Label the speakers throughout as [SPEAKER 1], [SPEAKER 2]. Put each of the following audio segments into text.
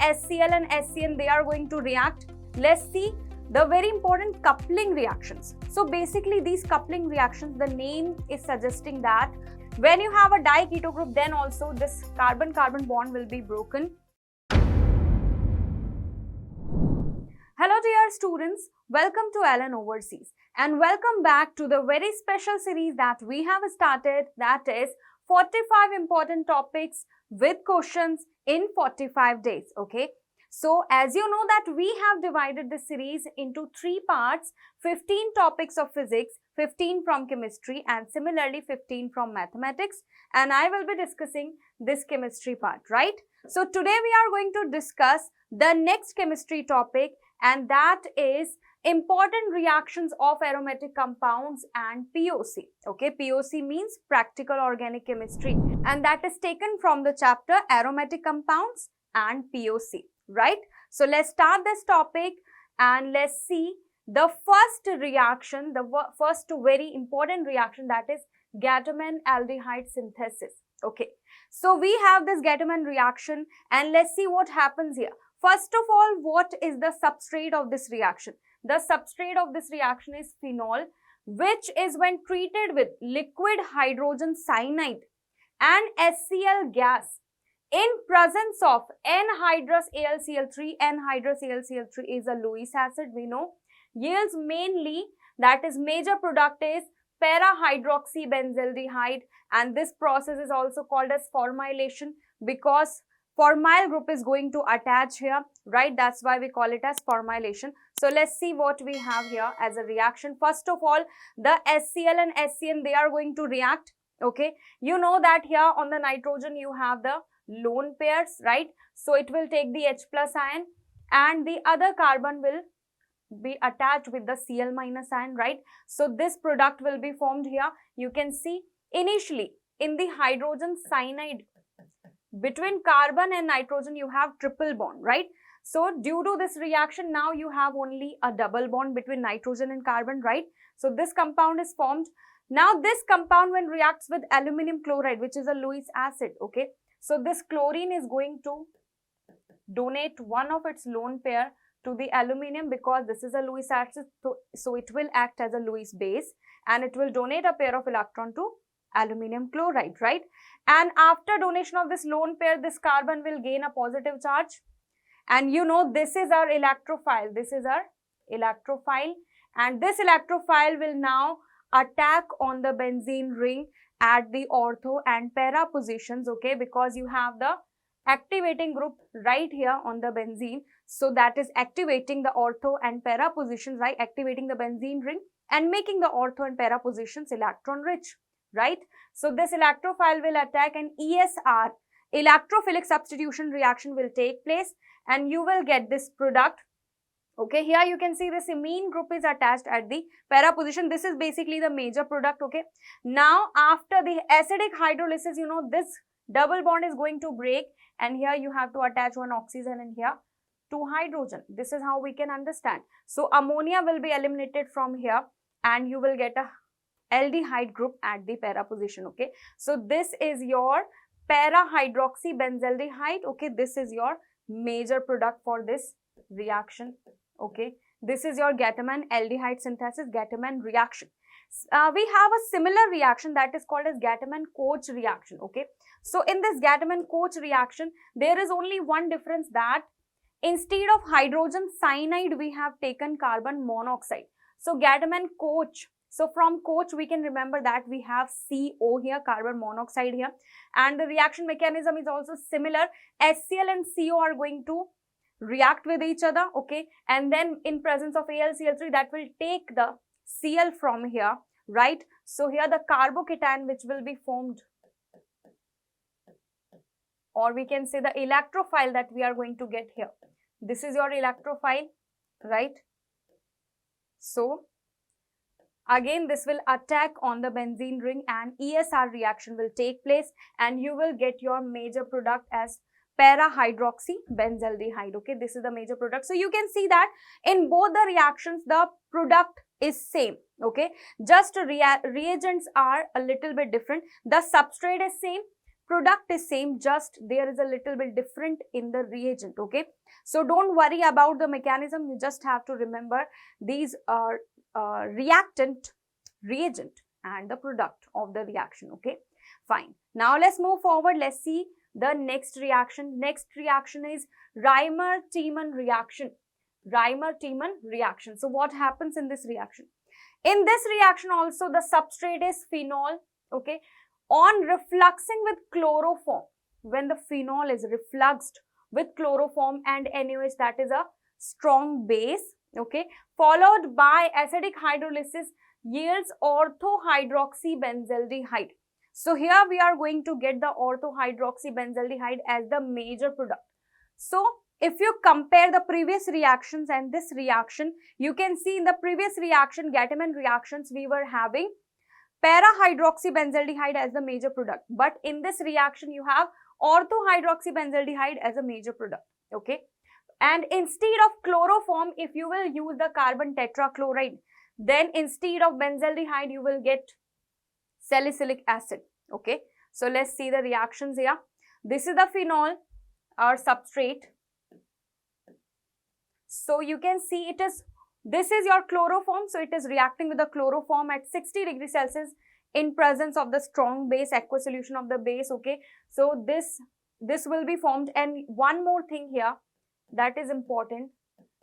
[SPEAKER 1] HCl and HCN, they are going to react. Let's see the very important coupling reactions. So basically these coupling reactions, the name is suggesting that when you have a di-keto group, then also this carbon-carbon bond will be broken. Hello dear students, welcome to LN Overseas and welcome back to the very special series that we have started, that is 45 important topics with questions in 45 days. Okay. So as you know that we have divided this series into 3 parts, 15 topics of physics, 15 from chemistry and similarly 15 from mathematics, and I will be discussing this chemistry part, right? So today we are going to discuss the next chemistry topic, and that is important reactions of aromatic compounds and POC. Okay, POC means practical organic chemistry, and that is taken from the chapter aromatic compounds and POC. Right, so let's start this topic and let's see the first reaction, the first very important reaction, that is Gattermann-aldehyde synthesis. Okay, so we have this Gattermann reaction and let's see what happens here. First of all, what is the substrate of this reaction? The substrate of this reaction is phenol, which is when treated with liquid hydrogen cyanide and HCl gas in presence of anhydrous AlCl3. Anhydrous AlCl3 is a Lewis acid, we know, yields mainly, that is major product is para-hydroxybenzaldehyde, and this process is also called as formylation because formyl group is going to attach here, right? That's why we call it as formylation. So let's see what we have here as a reaction. First of all, the HCl and HCN, they are going to react. Okay, you know that here on the nitrogen you have the lone pairs, right? So it will take the H plus ion and the other carbon will be attached with the Cl minus ion, right? So this product will be formed here. You can see initially in the hydrogen cyanide, between carbon and nitrogen you have triple bond, right? So due to this reaction, now you have only a double bond between nitrogen and carbon, right? So this compound is formed. Now this compound when reacts with aluminum chloride, which is a Lewis acid, okay? So this chlorine is going to donate one of its lone pair to the aluminium because this is a Lewis acid, so it will act as a Lewis base and it will donate a pair of electron to aluminum chloride, right? And after donation of this lone pair, this carbon will gain a positive charge, and you know this is our electrophile. This is our electrophile, and this electrophile will now attack on the benzene ring at the ortho and para positions, okay, because you have the activating group right here on the benzene, so that is activating the ortho and para positions, right, activating the benzene ring and making the ortho and para positions electron rich, right? So this electrophile will attack and ESR, electrophilic substitution reaction, will take place and you will get this product. Okay, here you can see this amine group is attached at the para position. This is basically the major product. Okay, now after the acidic hydrolysis, you know, this double bond is going to break and here you have to attach one oxygen and here 2 hydrogen. This is how we can understand. So ammonia will be eliminated from here and you will get a aldehyde group at the para position. Okay, so this is your para-hydroxybenzaldehyde. Okay, this is your major product for this reaction. Okay, this is your Gattermann-aldehyde synthesis, Gattermann reaction. We have a similar reaction that is called as Gattermann-Koch reaction. Okay, so in this Gattermann-Koch reaction, there is only one difference, that instead of hydrogen cyanide, we have taken carbon monoxide. So Gattermann-Koch, so from Koch we can remember that we have CO here, carbon monoxide here, and the reaction mechanism is also similar. HCl and CO are going to react with each other, okay, and then in presence of AlCl3, that will take the Cl from here, right? So here the carbocation which will be formed, or we can say the electrophile that we are going to get here. This is your electrophile, right? So again this will attack on the benzene ring and ESR reaction will take place and you will get your major product as para-hydroxybenzaldehyde. Okay, this is the major product. So you can see that in both the reactions the product is same. Okay, just reagents are a little bit different. The substrate is same, product is same, just there is a little bit different in the reagent, okay. So don't worry about the mechanism, you just have to remember these are reactant, reagent and the product of the reaction, okay. Fine. Now let's move forward. Let's see the next reaction. Next reaction is Reimer-Tiemann reaction. Reimer-Tiemann reaction. So what happens in this reaction? In this reaction also the substrate is phenol, okay. On refluxing with chloroform, when the phenol is refluxed with chloroform and NaOH, that is a strong base, okay, followed by acidic hydrolysis yields orthohydroxybenzaldehyde. So here we are going to get the orthohydroxybenzaldehyde as the major product. So if you compare the previous reactions and this reaction, you can see in the previous reaction, Gattermann reactions, we were having para-hydroxybenzaldehyde as the major product, but in this reaction you have ortho-hydroxybenzaldehyde as a major product, okay. And instead of chloroform, if you will use the carbon tetrachloride, then instead of benzaldehyde you will get salicylic acid, okay. So let's see the reactions here. This is the phenol, our substrate. So you can see it is, this is your chloroform, so it is reacting with the chloroform at 60 degrees Celsius in presence of the strong base, aqueous solution of the base, okay. So this will be formed. And one more thing here that is important,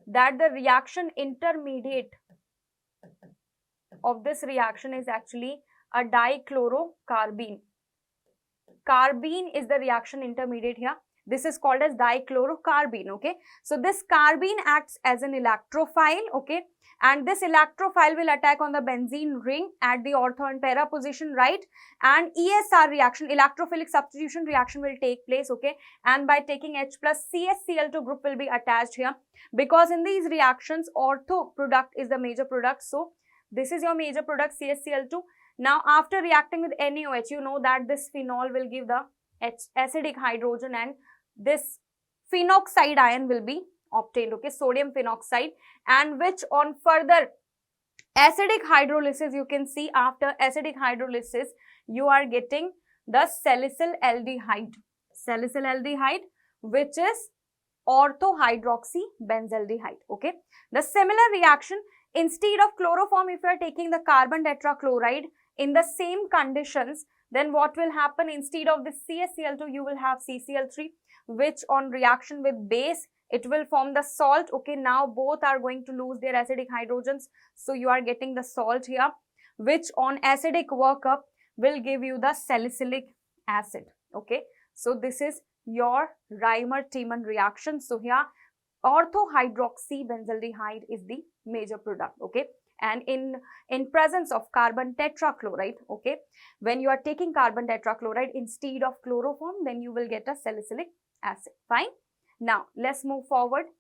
[SPEAKER 1] that the reaction intermediate of this reaction is actually a dichlorocarbene. Carbene is the reaction intermediate here. This is called as dichlorocarbene, okay. So this carbene acts as an electrophile, okay, and this electrophile will attack on the benzene ring at the ortho and para position, right, and ESR reaction, electrophilic substitution reaction will take place, okay, and by taking H plus CSCl2 group will be attached here, because in these reactions ortho product is the major product. So this is your major product CSCl2. Now after reacting with NaOH, you know that this phenol will give the acidic hydrogen and this phenoxide ion will be obtained, okay, sodium phenoxide, and which on further acidic hydrolysis, you can see after acidic hydrolysis you are getting the salicyl aldehyde, which is orthohydroxybenzaldehyde, okay. The similar reaction, instead of chloroform, if you are taking the carbon tetrachloride in the same conditions, then what will happen? Instead of this CaCl2, you will have CCl3, which on reaction with base, it will form the salt, okay. Now both are going to lose their acidic hydrogens, so you are getting the salt here, which on acidic workup will give you the salicylic acid, okay. So this is your Reimer-Tiemann reaction. So here orthohydroxybenzaldehyde is the major product, okay. And in presence of carbon tetrachloride, okay, when you are taking carbon tetrachloride instead of chloroform, then you will get a salicylic acid. Fine. Now let's move forward.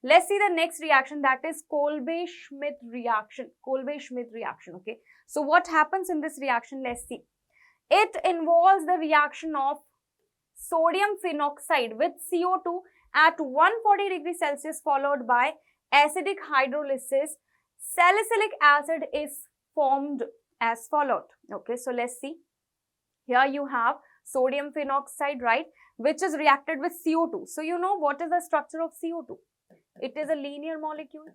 [SPEAKER 1] Let's see the next reaction, that is Kolbe-Schmitt reaction. Kolbe-Schmitt reaction, okay. So what happens in this reaction? Let's see. It involves the reaction of sodium phenoxide with CO2 at 140 degrees Celsius followed by acidic hydrolysis. Salicylic acid is formed as followed, okay. So let's see. Here you have sodium phenoxide, right, which is reacted with CO2. So you know what is the structure of CO2? It is a linear molecule,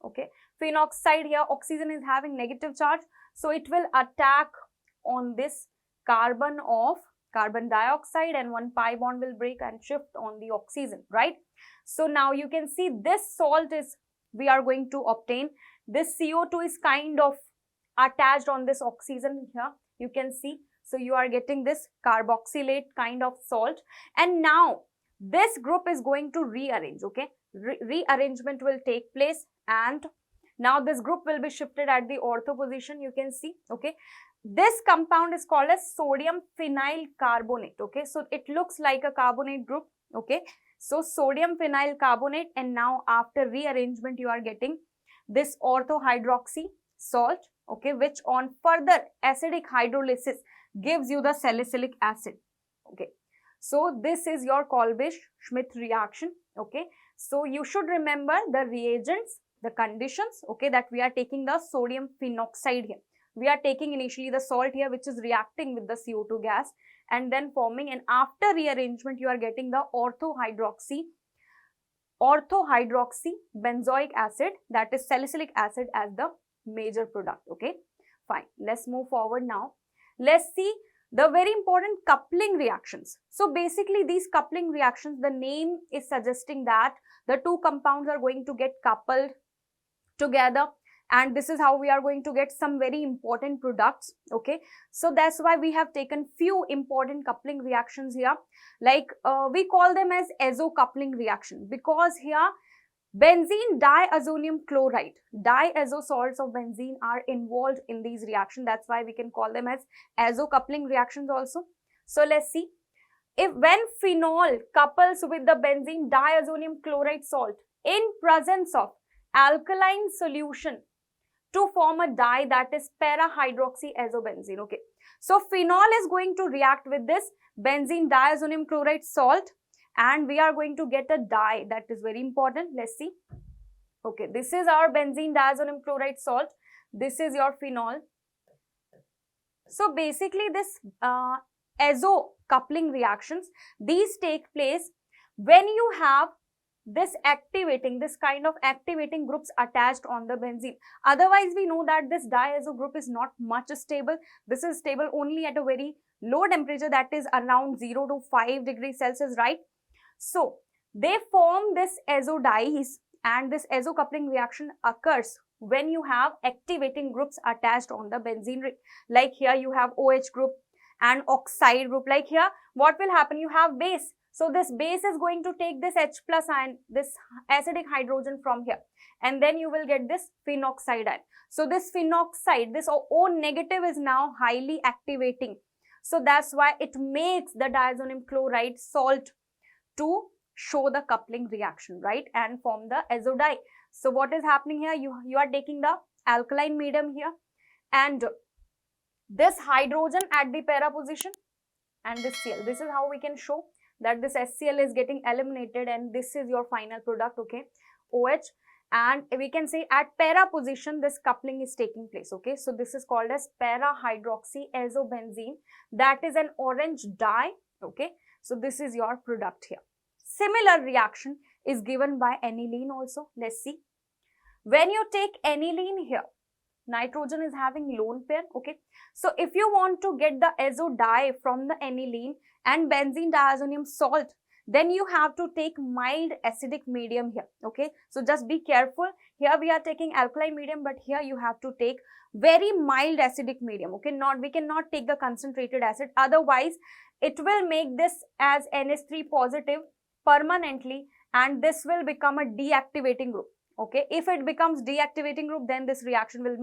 [SPEAKER 1] okay. Phenoxide, here oxygen is having negative charge, so it will attack on this carbon of carbon dioxide and one pi bond will break and shift on the oxygen, right. So now you can see this salt is we are going to obtain. This CO2 is kind of attached on this oxygen here, you can see. So you are getting this carboxylate kind of salt, and now this group is going to rearrange, okay. Rearrangement will take place, and now this group will be shifted at the ortho position, you can see, okay. This compound is called as sodium phenyl carbonate, okay. So it looks like a carbonate group, okay. So sodium phenyl carbonate, and now after rearrangement you are getting this orthohydroxy salt, okay, which on further acidic hydrolysis gives you the salicylic acid, okay. So this is your Kolbe-Schmitt reaction, okay. So you should remember the reagents, the conditions, okay, that we are taking the sodium phenoxide here. we are taking initially the salt here, which is reacting with the CO2 gas and then forming, and after rearrangement you are getting the orthohydroxy benzoic acid, that is salicylic acid, as the major product. Okay, fine. Let's move forward now. Let's see the very important coupling reactions. So basically these coupling reactions, the name is suggesting that the two compounds are going to get coupled together, and this is how we are going to get some very important products. Okay, so that's why we have taken few important coupling reactions here, like we call them as azo coupling reaction, because here benzene diazonium chloride, diazo salts of benzene are involved in these reactions. That's why we can call them as azo coupling reactions also. So let's see, if when phenol couples with the benzene diazonium chloride salt in presence of alkaline solution to form a dye, that is para-hydroxyazobenzene. Okay, so phenol is going to react with this benzene diazonium chloride salt and we are going to get a dye. That is very important. Let's see. Okay, this is our benzene diazonium chloride salt, this is your phenol. So basically this azo coupling reactions, these take place when you have this kind of activating groups attached on the benzene. Otherwise we know that this diazo group is not much stable. This is stable only at a very low temperature, that is around 0 to 5 degrees Celsius, right? So they form this azo dyes, and this azo coupling reaction occurs when you have activating groups attached on the benzene ring. Like here you have OH group and oxide group. Like here what will happen, you have base. So this base is going to take this H plus ion, this acidic hydrogen from here, and then you will get this phenoxide ion. So this phenoxide, this O negative is now highly activating. So that's why it makes the diazonium chloride salt to show the coupling reaction, right, and form the azo dye. So what is happening here, you are taking the alkaline medium here and this hydrogen at the para position and this Cl. This is how we can show that this HCl is getting eliminated and this is your final product. Okay, OH, and we can say at para position this coupling is taking place. Okay, so this is called as para-hydroxyazobenzene, that is an orange dye. Okay, so this is your product here. Similar reaction is given by aniline also. Let's see, when you take aniline here, nitrogen is having lone pair. Okay, so if you want to get the azo dye from the aniline and benzene diazonium salt, then you have to take mild acidic medium here. Okay, so just be careful, here we are taking alkaline medium, but here you have to take very mild acidic medium. Okay, we cannot take the concentrated acid, otherwise it will make this as NH3 positive permanently and this will become a deactivating group. Okay, if it becomes deactivating group, then this reaction will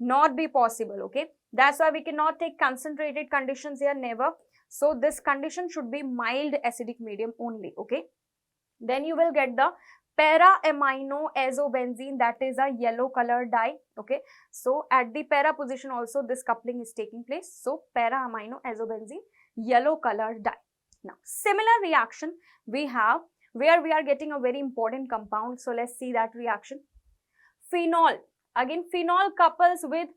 [SPEAKER 1] not be possible. Okay, that's why we cannot take concentrated conditions here, never. So this condition should be mild acidic medium only. Okay, then you will get the para-amino-azobenzene, that is a yellow color dye. Okay, so at the para position also this coupling is taking place. So para-amino-azobenzene, yellow color dye. Now similar reaction we have where we are getting a very important compound. So let's see that reaction. Phenol, again phenol couples with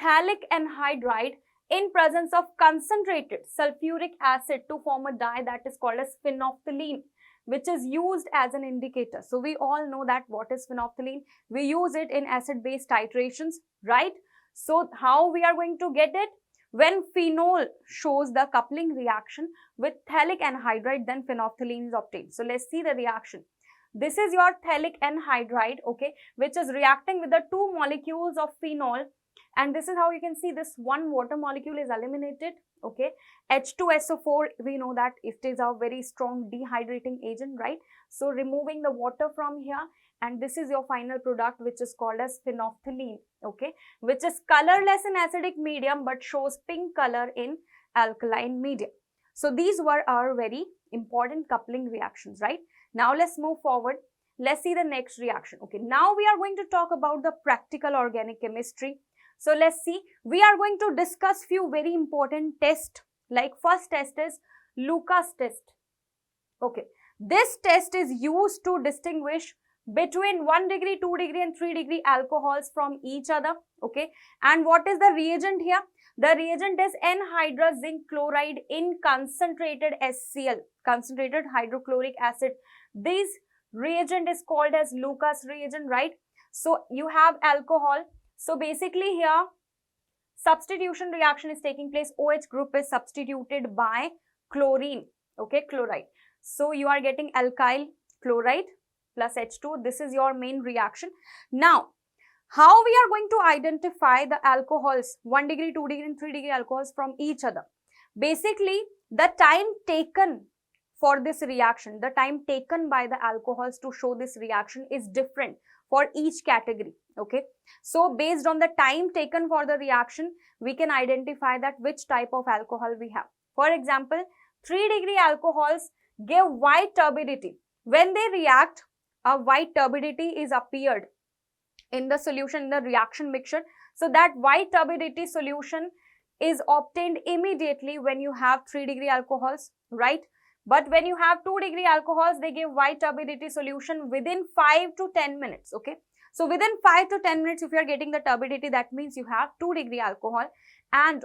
[SPEAKER 1] phthalic anhydride in presence of concentrated sulfuric acid to form a dye, that is called as phenolphthalein, which is used as an indicator. So we all know that what is phenolphthalein, we use it in acid-base titrations, right? So how we are going to get it? When phenol shows the coupling reaction with phthalic anhydride, then phenolphthalein is obtained. So let's see the reaction. This is your phthalic anhydride, okay, which is reacting with the two molecules of phenol, and this is how you can see this one water molecule is eliminated. Okay, H2SO4, we know that it is a very strong dehydrating agent, right? So removing the water from here, and this is your final product, which is called as phenolphthalein, okay, which is colorless in acidic medium but shows pink color in alkaline medium. So these were our very important coupling reactions, right? Now let's move forward. Let's see the next reaction. Okay, now we are going to talk about the practical organic chemistry. So let's see, we are going to discuss few very important tests. Like first test is Lucas test. Okay, this test is used to distinguish between 1 degree, 2 degree and 3 degree alcohols from each other. Okay, and what is the reagent here? The reagent is anhydrous zinc chloride in concentrated HCl, concentrated hydrochloric acid. This reagent is called as Lucas reagent, right? So you have alcohol. So basically here substitution reaction is taking place. OH group is substituted by chlorine, okay, chloride. So you are getting alkyl chloride plus H2. This is your main reaction. Now, how we are going to identify the alcohols, 1 degree, 2 degree and 3 degree alcohols from each other? Basically, the time taken for this reaction, the time taken by the alcohols to show this reaction is different for each category, okay? So, based on the time taken for the reaction, we can identify that which type of alcohol we have. For example, 3 degree alcohols give white turbidity. When they react, a white turbidity is appeared in the solution, in the reaction mixture. So that white turbidity solution is obtained immediately when you have 3 degree alcohols, right? But when you have 2 degree alcohols, they give white turbidity solution within 5 to 10 minutes, okay? So within 5 to 10 minutes, if you are getting the turbidity, that means you have 2 degree alcohol. And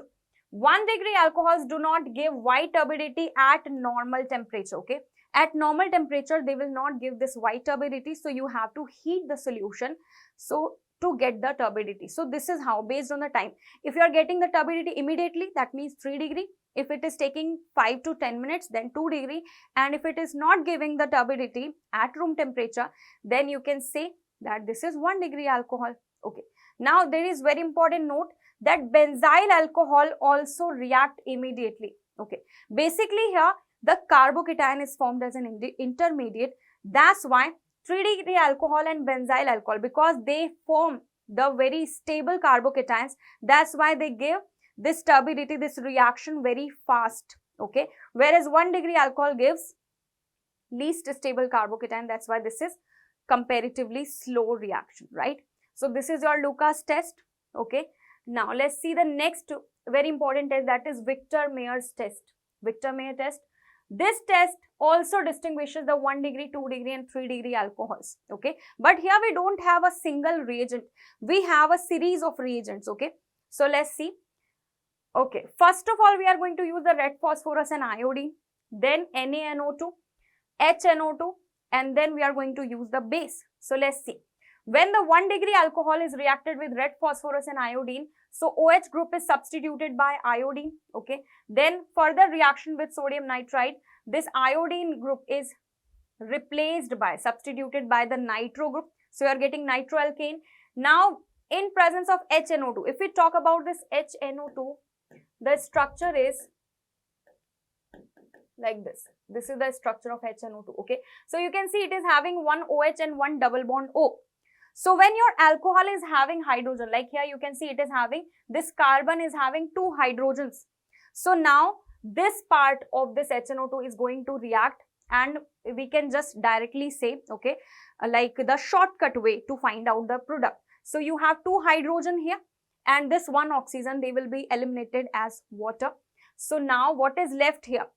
[SPEAKER 1] 1 degree alcohols do not give white turbidity at normal temperature, okay? At normal temperature, they will not give this white turbidity. So you have to heat the solution so to get the turbidity. So this is how, based on the time. If you are getting the turbidity immediately, that means 3 degree. If it is taking 5 to 10 minutes, then 2 degree. And if it is not giving the turbidity at room temperature, then you can say that this is 1 degree alcohol. Okay. Now there is very important note that benzyl alcohol also react immediately. Okay. Basically here, the carbocation is formed as an intermediate. That's why 3 degree alcohol and benzyl alcohol, because they form the very stable carbocations, that's why they give this turbidity, this reaction very fast, okay? Whereas 1 degree alcohol gives least stable carbocation, that's why this is comparatively slow reaction, right? So this is your Lucas test, okay? Now let's see the next very important test, that is Victor-Meyer's test. Victor-Meyer test. This test also distinguishes the 1 degree, 2 degree and 3 degree alcohols, okay? But here we don't have a single reagent. We have a series of reagents, okay? So let's see. Okay, first of all, we are going to use the red phosphorus and iodine, then NaNO2, HNO2, and then we are going to use the base. So let's see. When the 1 degree alcohol is reacted with red phosphorus and iodine, so OH group is substituted by iodine, okay? Then further reaction with sodium nitrite, this iodine group is replaced by, substituted by the nitro group. So you are getting nitroalkane. Now in presence of HNO2, if we talk about this HNO2, the structure is like this. This is the structure of HNO2, okay? So you can see it is having one OH and one double bond O. So when your alcohol is having hydrogen, like here you can see it is having, this carbon is having 2 hydrogens. So now this part of this HNO2 is going to react, and we can just directly say, okay, like the shortcut way to find out the product. So you have 2 hydrogen here and this 1 oxygen, they will be eliminated as water. So now what is left here?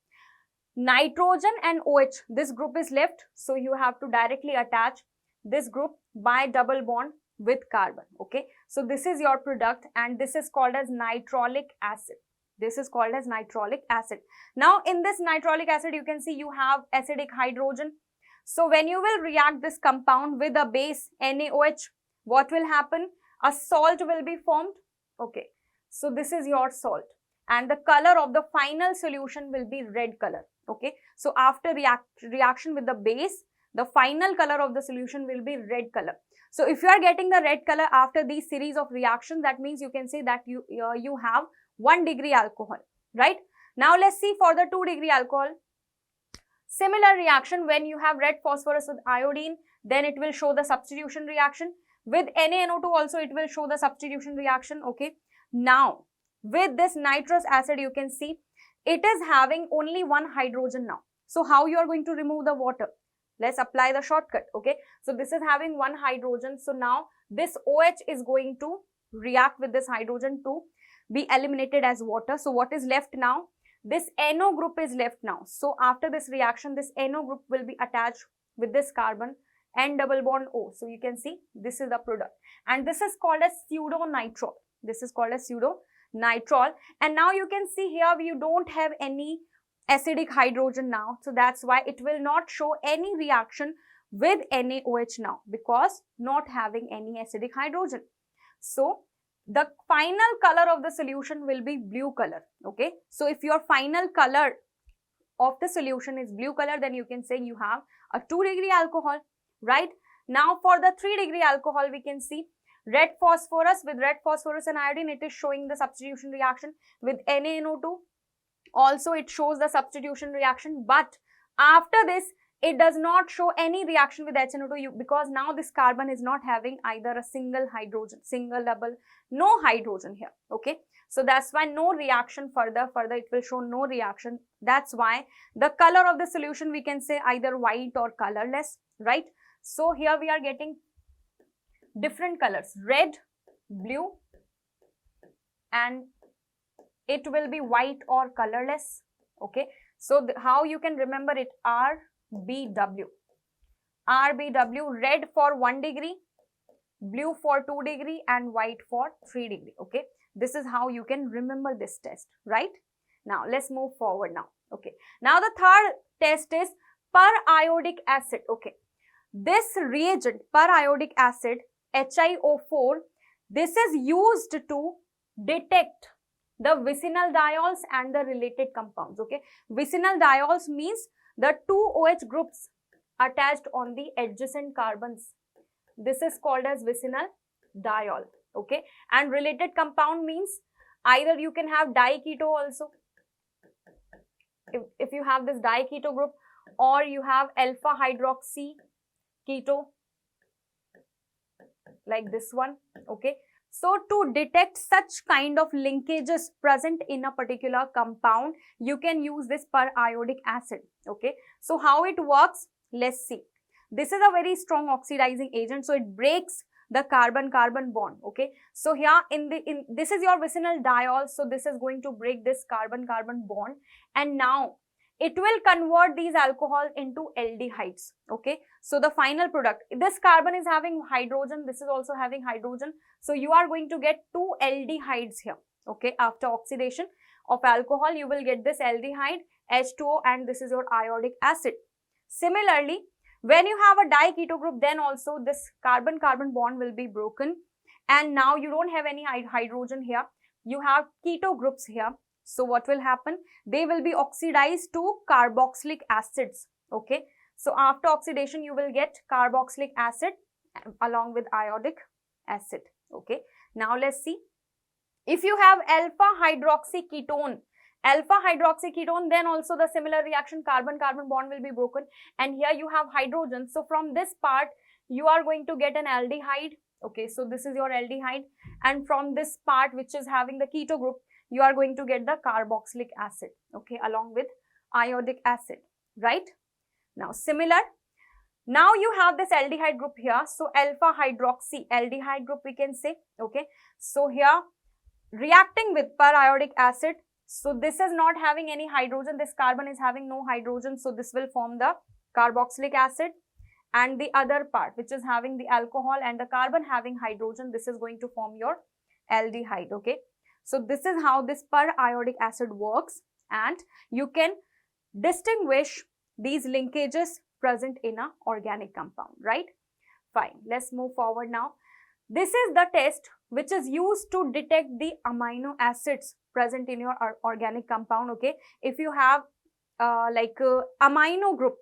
[SPEAKER 1] Nitrogen and OH, this group is left. So you have to directly attach this group by double bond with carbon, okay? So this is your product and this is called as nitrolic acid. This is called as nitrolic acid. Now in this nitrolic acid, you can see you have acidic hydrogen. So when you will react this compound with a base NaOH, what will happen? A salt will be formed, okay? So this is your salt and the color of the final solution will be red color, okay? So after reaction with the base, the final color of the solution will be red color. So if you are getting the red color after these series of reactions, that means you can say that you have 1 degree alcohol, right? Now let's see for the 2 degree alcohol. Similar reaction, when you have red phosphorus with iodine, then it will show the substitution reaction. With NaNO2 also it will show the substitution reaction, okay? Now with this nitrous acid, you can see it is having only 1 hydrogen now. So how you are going to remove the water? Let's apply the shortcut, okay? So this is having 1 hydrogen. So now this OH is going to react with this hydrogen to be eliminated as water. So what is left now? This NO group is left now. So after this reaction, this NO group will be attached with this carbon N double bond O. So you can see this is the product, and this is called as pseudo-nitrile. This is called as pseudo-nitrile. And now you can see here we don't have any acidic hydrogen now, so that's why it will not show any reaction with NaOH now, because not having any acidic hydrogen. So the final color of the solution will be blue color. Okay, so if your final color of the solution is blue color, then you can say you have a 2-degree alcohol, right? Now for the 3-degree alcohol, we can see red phosphorus. With red phosphorus and iodine, it is showing the substitution reaction. With NaNO2 also it shows the substitution reaction, but after this it does not show any reaction with HNO2 because now this carbon is not having either a single hydrogen, single, double, no hydrogen here. Okay, so that's why no reaction further it will show no reaction. That's why the color of the solution we can say either white or colorless, right? So here we are getting different colors, red, blue, and it will be white or colorless. Okay, so how you can remember it? RBW, red for 1 degree, blue for 2 degree, and white for 3 degree. Okay, this is how you can remember this test, right? Now let's move forward now. Okay, now the third test is periodic acid. Okay, this reagent, periodic acid, HiO4, this is used to detect the vicinal diols and the related compounds. Okay, vicinal diols means the 2 OH groups attached on the adjacent carbons. This is called as vicinal diol. Okay, and related compound means either you can have diketo also, if you have this diketo group, or you have alpha hydroxy keto like this one. Okay, so to detect such kind of linkages present in a particular compound, you can use this periodic acid. Okay, so how it works, let's see. This is a very strong oxidizing agent, so it breaks the carbon-carbon bond. Okay, so here this is your vicinal diol, so this is going to break this carbon-carbon bond, and now it will convert these alcohol into aldehydes. Okay, so the final product, this carbon is having hydrogen, this is also having hydrogen, so you are going to get 2 aldehydes here. Okay, after oxidation of alcohol, you will get this aldehyde, H2O, and this is your iodic acid. Similarly, when you have a diketo group, then also this carbon-carbon bond will be broken, and now you don't have any hydrogen here, you have keto groups here. So what will happen? They will be oxidized to carboxylic acids. Okay, so after oxidation you will get carboxylic acid along with iodic acid. Okay, now let's see. If you have alpha hydroxy ketone, then also the similar reaction, carbon-carbon bond will be broken, and here you have hydrogen. So from this part you are going to get an aldehyde. Okay, so this is your aldehyde, and from this part which is having the keto group, you are going to get the carboxylic acid. Okay, along with iodic acid, right? Now similar, now you have this aldehyde group here, so alpha hydroxy aldehyde group we can say. Okay, so here reacting with periodic acid, so this is not having any hydrogen, this carbon is having no hydrogen, so this will form the carboxylic acid, and the other part which is having the alcohol and the carbon having hydrogen, this is going to form your aldehyde. Okay, so this is how this periodic acid works, and you can distinguish these linkages present in an organic compound, right? Fine, let's move forward now. This is the test which is used to detect the amino acids present in your organic compound. Okay, if you have amino group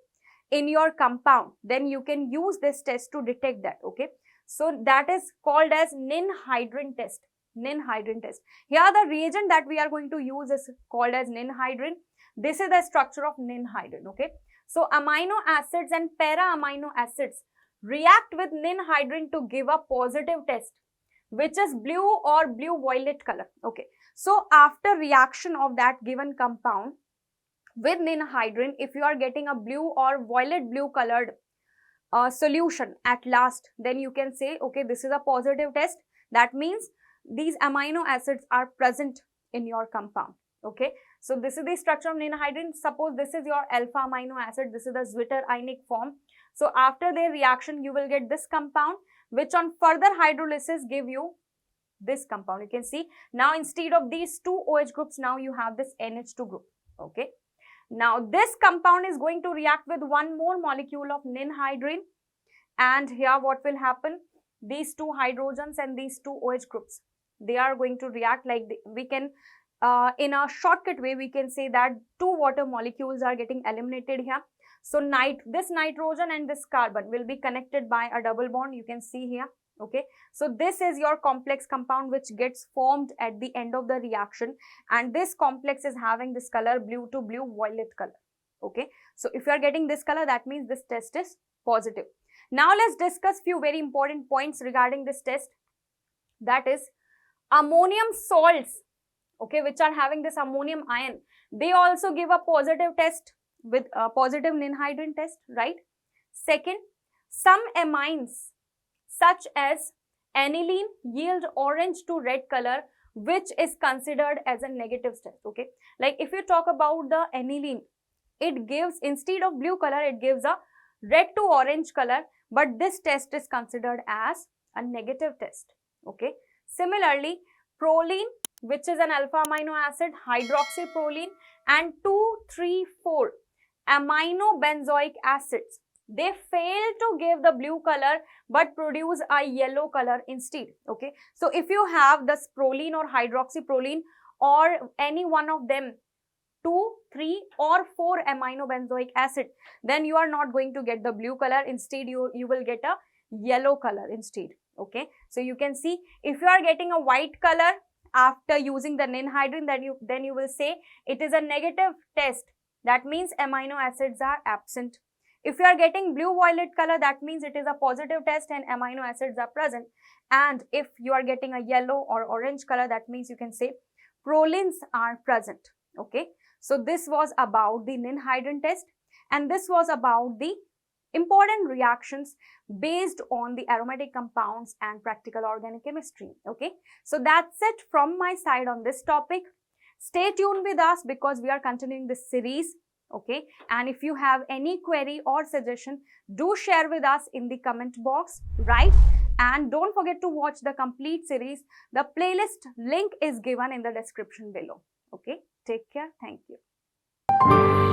[SPEAKER 1] in your compound, then you can use this test to detect that. Okay, so that is called as Ninhydrin test. Ninhydrin test. Here the reagent that we are going to use is called as Ninhydrin. This is the structure of Ninhydrin. Okay, so amino acids and para amino acids react with Ninhydrin to give a positive test, which is blue or blue-violet color. Okay, so after reaction of that given compound with Ninhydrin, if you are getting a blue or violet blue colored solution at last, then you can say, okay, this is a positive test. That means these amino acids are present in your compound. Okay, so this is the structure of Ninhydrin. Suppose this is your alpha amino acid, this is the zwitterionic form. So after their reaction, you will get this compound, which on further hydrolysis give you this compound. You can see now instead of these two OH groups, now you have this NH2 group. Okay. Now this compound is going to react with one more molecule of ninhydrin, and here what will happen? These two hydrogens and these two OH groups, they are going to react like we can in a shortcut way we can say that two water molecules are getting eliminated here. So this nitrogen and this carbon will be connected by a double bond, you can see here. Okay, so this is your complex compound which gets formed at the end of the reaction, and this complex is having this color blue to blue violet color. Okay, so if you are getting this color, that means this test is positive. Now let's discuss few very important points regarding this test, that is ammonium salts, okay, which are having this ammonium ion, they also give a positive test with a positive ninhydrin test, right? Second, some amines such as aniline yield orange to red color, which is considered as a negative test. Okay, like if you talk about the aniline, it gives, instead of blue color, it gives a red to orange color, but this test is considered as a negative test. Okay, similarly proline, which is an alpha amino acid, hydroxyproline, and 2, 3, 4 amino benzoic acids, they fail to give the blue color but produce a yellow color instead. Okay, so if you have this proline or hydroxyproline or any one of them 2, 3 or 4 amino benzoic acid, then you are not going to get the blue color, instead you will get a yellow color instead. Okay, so you can see if you are getting a white color after using the ninhydrin, then you will say it is a negative test, that means amino acids are absent. If you are getting blue violet color, that means it is a positive test and amino acids are present. And if you are getting a yellow or orange color, that means you can say prolines are present. Okay, so this was about the ninhydrin test, and this was about the important reactions based on the aromatic compounds and practical organic chemistry. Okay, so that's it from my side on this topic. Stay tuned with us because we are continuing this series. Okay, and if you have any query or suggestion, do share with us in the comment box, right? And don't forget to watch the complete series. The playlist link is given in the description below. Okay, take care. Thank you.